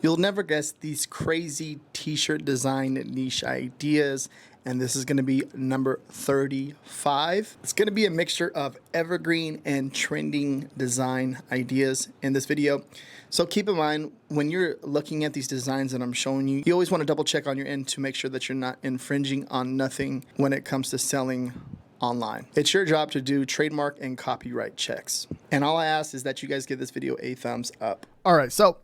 You'll never guess these crazy t-shirt design niche ideas, and this is going to be number 35. It's going to be a mixture of evergreen and trending design ideas in this video. So keep in mind, when you're looking at these designs that I'm showing you, you always want to double check on your end to make sure that you're not infringing on nothing when it comes to selling online. It's your job to do trademark and copyright checks. And all I ask is that you guys give this video a thumbs up. All right, so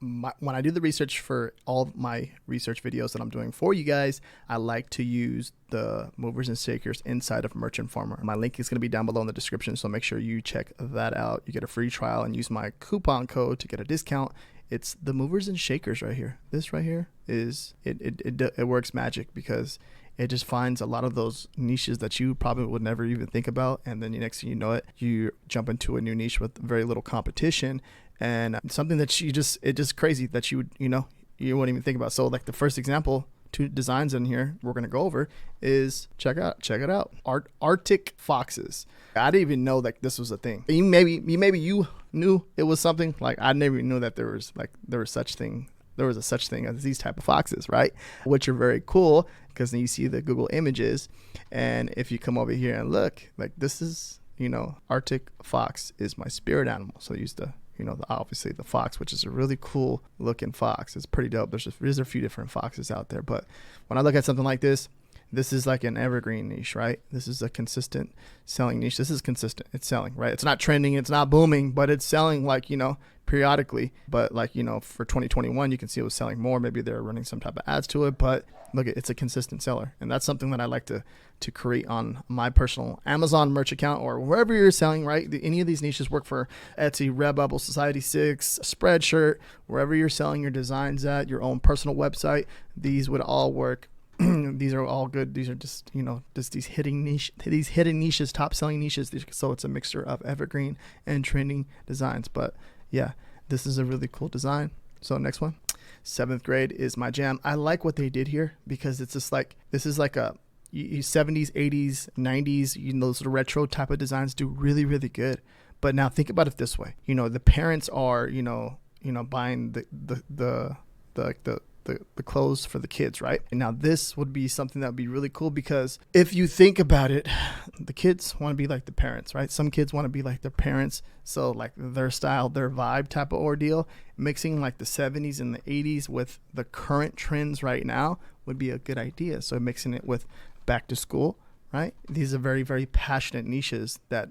when I do the research for all of my research videos that I'm doing for you guys, I like to use the movers and shakers inside of Merchant Farmer. My link is going to be down below in the description, so make sure you check that out. You get a free trial and use my coupon code to get a discount. It's the movers and shakers right here. This right here is it works magic because it just finds a lot of those niches that you probably would never even think about, and then the next thing you know it, you jump into a new niche with very little competition. And something that it's just crazy that you wouldn't even think about. So like the first example, two designs in here we're going to go over is check it out. Artic Foxes. I didn't even know like this was a thing. Maybe you knew it was something. Like I never even knew that there was a such thing as these type of foxes, right? Which are very cool because then you see the Google images, and if you come over here and look, like this is, Arctic fox is my spirit animal. So I use obviously the fox, which is a really cool looking fox. It's pretty dope. There's a few different foxes out there, but when I look at something like this is like an evergreen niche, right? This is a consistent selling niche. This is consistent. It's selling, right? It's not trending. It's not booming, but it's selling like, periodically. But like, for 2021, you can see it was selling more. Maybe they're running some type of ads to it, but look, it's a consistent seller. And that's something that I like to create on my personal Amazon merch account or wherever you're selling, right? Any of these niches work for Etsy, Redbubble, Society 6, Spreadshirt, wherever you're selling your designs at, your own personal website, these would all work. These are all good. These are just, these hidden niches, top selling niches. So it's a mixture of evergreen and trending designs. But yeah, this is a really cool design. So next one, 7th grade is my jam. I like what they did here because it's just like, this is like a 70s, 80s, 90s, those retro type of designs do really, really good. But now think about it this way. The parents are, buying the clothes for the kids, right? And now this would be something that would be really cool because if you think about it, the kids want to be like the parents, right? Some kids want to be like their parents. So like their style, their vibe type of ordeal, mixing like the 70s and the 80s with the current trends right now would be a good idea. So mixing it with back to school, right? These are very, very passionate niches that,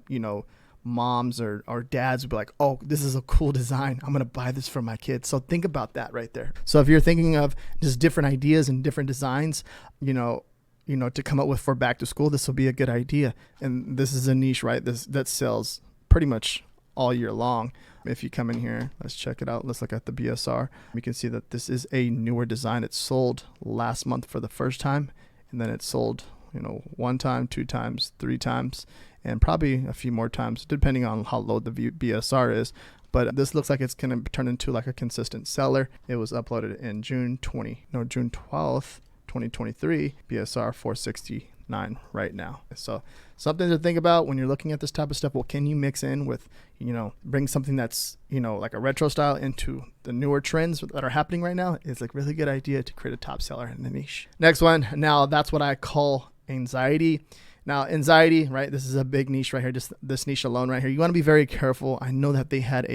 moms or dads would be like, oh, this is a cool design. I'm going to buy this for my kids. So think about that right there. So if you're thinking of just different ideas and different designs, to come up with for back to school, this will be a good idea. And this is a niche, right? That sells pretty much all year long. If you come in here, let's check it out. Let's look at the BSR. You can see that this is a newer design. It sold last month for the first time, and then it sold, one time, 2 times, 3 times, and probably a few more times, depending on how low the BSR is. But this looks like it's going to turn into like a consistent seller. It was uploaded in June 12th, 2023, BSR 469 right now. So something to think about when you're looking at this type of stuff. What can you mix in with, bring something that's, like a retro style into the newer trends that are happening right now. It's like really good idea to create a top seller in the niche. Next one. Now that's what I call anxiety. Now, anxiety, right? This is a big niche right here, just this niche alone right here. You want to be very careful. I know that they had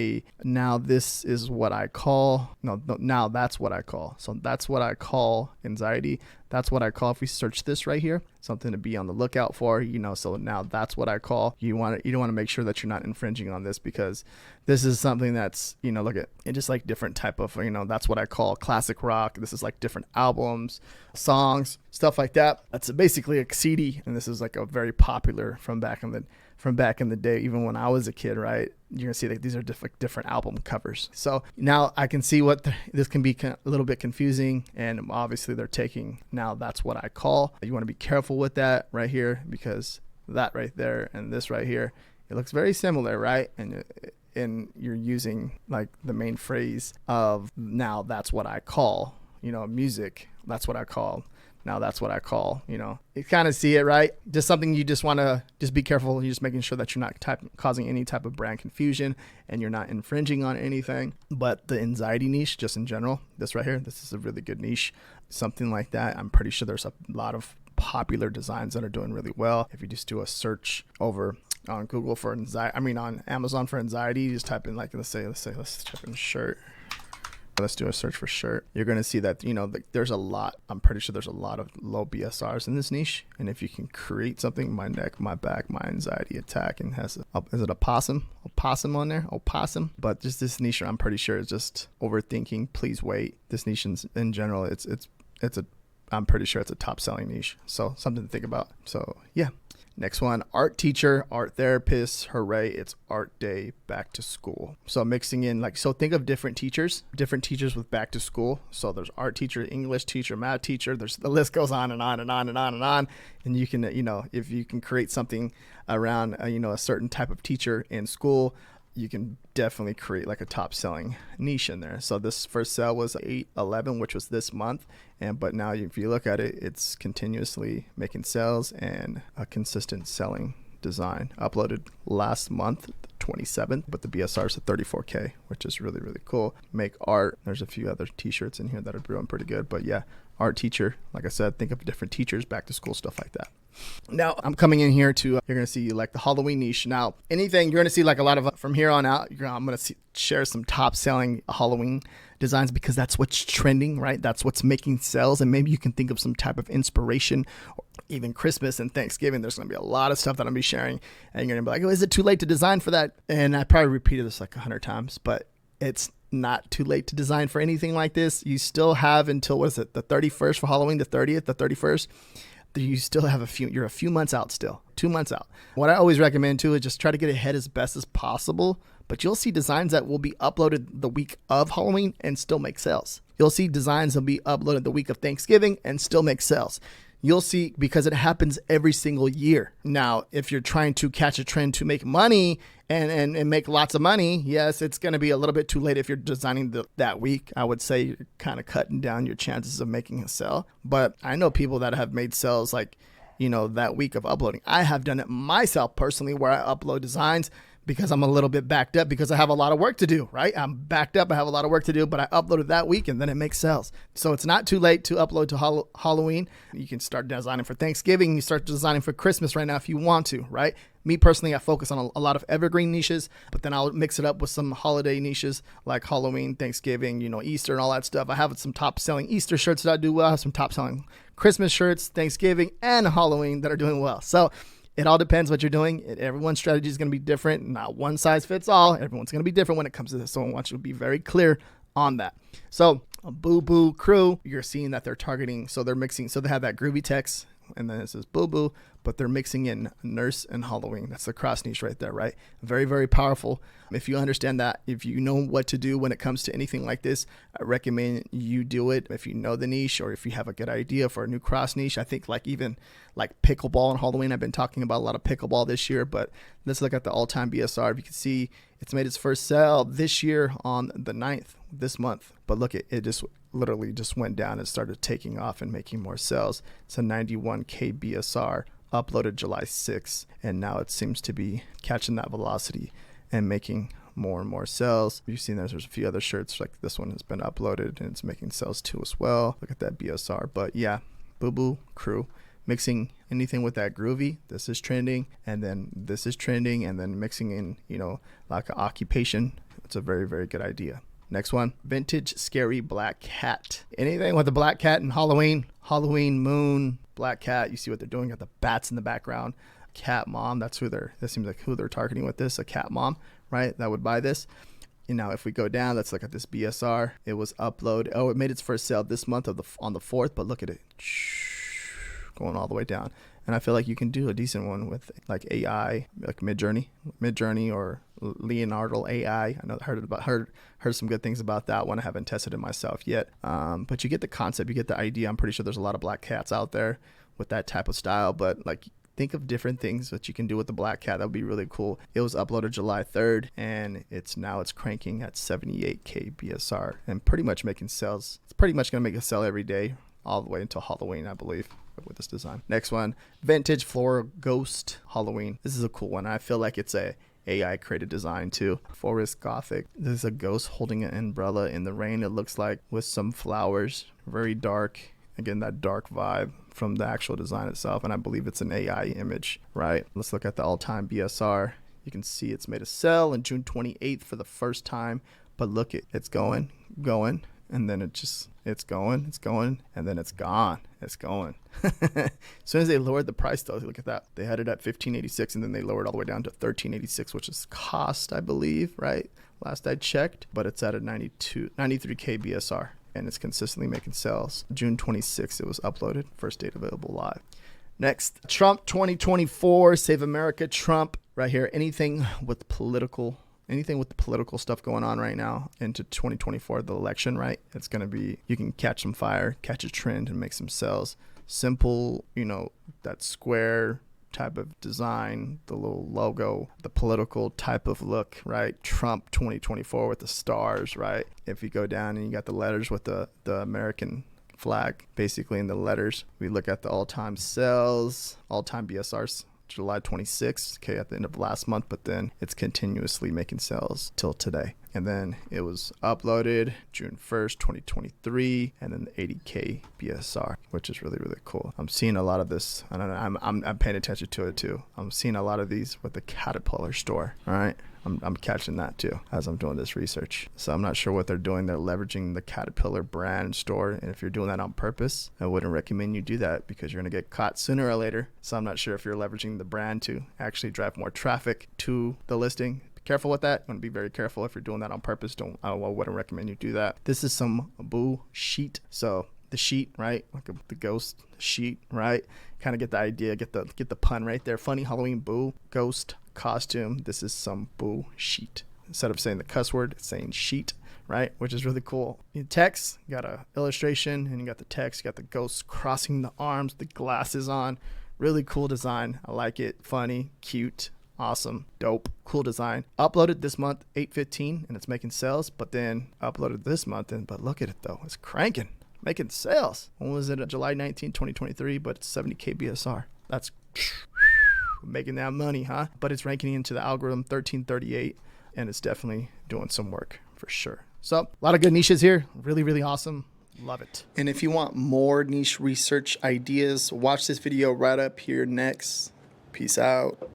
now this is what I call, now that's what I call. So that's what I call anxiety. That's what I call, if we search this right here, something to be on the lookout for, so now that's what I call. You don't want to make sure that you're not infringing on this because this is something that's, look at it, just like different type of, that's what I call classic rock. This is like different albums, songs, stuff like that. That's basically a CD. And this is like a very popular from back in the day, even when I was a kid, right? You're gonna see that these are different album covers. So now I can see this can be a little bit confusing, and obviously they're taking now that's what I call. You want to be careful with that right here because that right there and this right here, it looks very similar, right? And you're using like the main phrase of now that's what I call, music. That's what I call. Now that's what I call, you kind of see it, right? Just something you just want to just be careful. You're just making sure that you're not causing any type of brand confusion and you're not infringing on anything. But the anxiety niche, just in general, this right here, this is a really good niche. Something like that, I'm pretty sure there's a lot of popular designs that are doing really well. If you just do a search over on Google for anxiety, on Amazon for anxiety, just type in let's type in shirt. Let's do a search for shirt. You're going to see that, there's a lot. I'm pretty sure there's a lot of low BSRs in this niche. And if you can create something, my neck, my back, my anxiety attack, and is it a possum? A possum on there? Opossum? But just this niche, I'm pretty sure is just overthinking. Please wait. This niche in general, I'm pretty sure it's a top selling niche. So something to think about. So yeah. Next one, art teacher, art therapist, hooray, it's art day, back to school. So mixing in think of different teachers with back to school. So there's art teacher, English teacher, math teacher, the list goes on and on and on and on and on. And you can, if you can create something around, a certain type of teacher in school, you can definitely create a top selling niche in there. So this first sale was 8/11, which was this month. But now if you look at it, it's continuously making sales and a consistent selling design. Uploaded last month, 27th, but the BSR is at 34K, which is really, really cool. Make art. There's a few other t-shirts in here that are doing pretty good, but yeah, art teacher. Like I said, think of different teachers, back to school, stuff like that. Now I'm coming in here to, you're going to see the Halloween niche. Now anything you're going to see a lot of from here on out, I'm going to share some top selling Halloween designs because that's what's trending, right? That's what's making sales. And maybe you can think of some type of inspiration, or even Christmas and Thanksgiving. There's going to be a lot of stuff that I'm going to be sharing, and you're going to be like, oh, is it too late to design for that? And I probably repeated this 100 times, but it's not too late to design for anything like this. You still have until, the 31st for Halloween, the 30th, the 31st. You still have you're a few months out still, 2 months out. What I always recommend too is just try to get ahead as best as possible, but you'll see designs that will be uploaded the week of Halloween and still make sales. You'll see designs that will be uploaded the week of Thanksgiving and still make sales. You'll see, because it happens every single year. Now, if you're trying to catch a trend to make money and make lots of money, yes, it's going to be a little bit too late if you're designing that week. I would say you're kind of cutting down your chances of making a sale. But I know people that have made sales that week of uploading. I have done it myself personally, where I upload designs because I'm a little bit backed up because I have a lot of work to do, right? I'm backed up. I have a lot of work to do, but I uploaded that week and then it makes sales. So it's not too late to upload to Halloween. You can start designing for Thanksgiving. You start designing for Christmas right now if you want to, right? Me personally, I focus on a lot of evergreen niches, but then I'll mix it up with some holiday niches like Halloween, Thanksgiving, Easter and all that stuff. I have some top selling Easter shirts that I do well. I have some top selling Christmas shirts, Thanksgiving and Halloween that are doing well. So it all depends what you're doing. Everyone's strategy is going to be different. Not one size fits all. Everyone's going to be different when it comes to this. So I want you to be very clear on that. So a Boo Boo crew, you're seeing that they're targeting. So they're mixing. So they have that groovy text and then it says Boo Boo, but they're mixing in nurse and Halloween. That's the cross niche right there, right? Very, very powerful. If you understand that, if you know what to do when it comes to anything like this, I recommend you do it. If you know the niche or if you have a good idea for a new cross niche, I think even pickleball and Halloween. I've been talking about a lot of pickleball this year, but let's look at the all-time BSR. If you can see, it's made its first sale this year on the 9th, this month. But look, it just literally just went down and started taking off and making more sales. It's a 91K BSR, uploaded July 6th, and now it seems to be catching that velocity and making more and more sales. You've seen there's a few other shirts like this one has been uploaded and it's making sales too as well. Look at that BSR. But yeah, Boo Boo crew, mixing anything with that groovy. This is trending, and then this is trending, and then mixing in, like an occupation. It's a very, very good idea. Next one, vintage scary black cat. Anything with the black cat and Halloween moon, black cat. You see what they're doing. Got the bats in the background. Cat mom. That seems like who they're targeting with this. A cat mom, right? That would buy this. Now, if we go down, let's look at this BSR. It was uploaded. Oh, it made its first sale this month on the 4th, but look at it. Going all the way down. And I feel like you can do a decent one with like AI, like Midjourney or Leonardo AI. I know heard some good things about that one. I haven't tested it myself yet. But you get the concept, you get the idea. I'm pretty sure there's a lot of black cats out there with that type of style, but think of different things that you can do with the black cat. That would be really cool. It was uploaded July 3rd, and it's cranking at 78K BSR and pretty much making sales. It's pretty much going to make a sell every day all the way until Halloween, I believe, with this design. Next one, vintage Flora Ghost Halloween. This is a cool one. I feel like it's a AI created design too. Forest Gothic. This is a ghost holding an umbrella in the rain, it looks like, with some flowers. Very dark. Again, that dark vibe from the actual design itself. And I believe it's an AI image, right? Let's look at the all-time BSR. You can see it's made a sale on June 28th for the first time. But look, it's going, and then it's going, and then it's gone. It's going. As soon as they lowered the price, though, look at that. They had it at $15.86, and then they lowered all the way down to $13.86, which is cost, I believe, right? Last I checked, but it's at a 93K BSR, and it's consistently making sales. June 26th, it was uploaded. First date available live. Next, Trump 2024, Save America Trump. Right here, anything with the political stuff going on right now into 2024, the election, right? It's going to be, you can catch some fire, catch a trend, and make some sales. Simple, that square type of design, the little logo, the political type of look, right? Trump 2024 with the stars, right? If you go down and you got the letters with the American flag, basically in the letters. We look at the all-time sales, all-time BSRs. July 26th, okay, at the end of last month, but then it's continuously making sales till today. And then it was uploaded June 1st, 2023, and then the 80K BSR, which is really, really cool. I'm seeing a lot of this. I don't know, I'm paying attention to it too. I'm seeing a lot of these with the Caterpillar store, all right? I'm catching that too as I'm doing this research. So I'm not sure what they're doing. They're leveraging the Caterpillar brand store. And if you're doing that on purpose, I wouldn't recommend you do that because you're going to get caught sooner or later. So I'm not sure if you're leveraging the brand to actually drive more traffic to the listing. Be careful with that. You want to be very careful if you're doing that on purpose. I wouldn't recommend you do that. This is some boo sheet. So the sheet, right? Like the ghost sheet, right? Kind of get the idea, get the pun right there. Funny Halloween boo, ghost costume. This is some boo sheet. Instead of saying the cuss word, it's saying sheet, right? Which is really cool. In text, you got a illustration, and you got the text, you got the ghost crossing the arms, the glasses on. Really cool design. I like it. Funny, cute, awesome, dope, cool design. Uploaded this month, 8/15, and it's making sales, but then uploaded this month, but look at it though. It's cranking. Making sales. When was it? July 19, 2023, but it's 70K BSR. That's making that money, huh? But it's ranking into the algorithm 1338, and it's definitely doing some work for sure. So a lot of good niches here. Really, really awesome. Love it. And if you want more niche research ideas, watch this video right up here next. Peace out.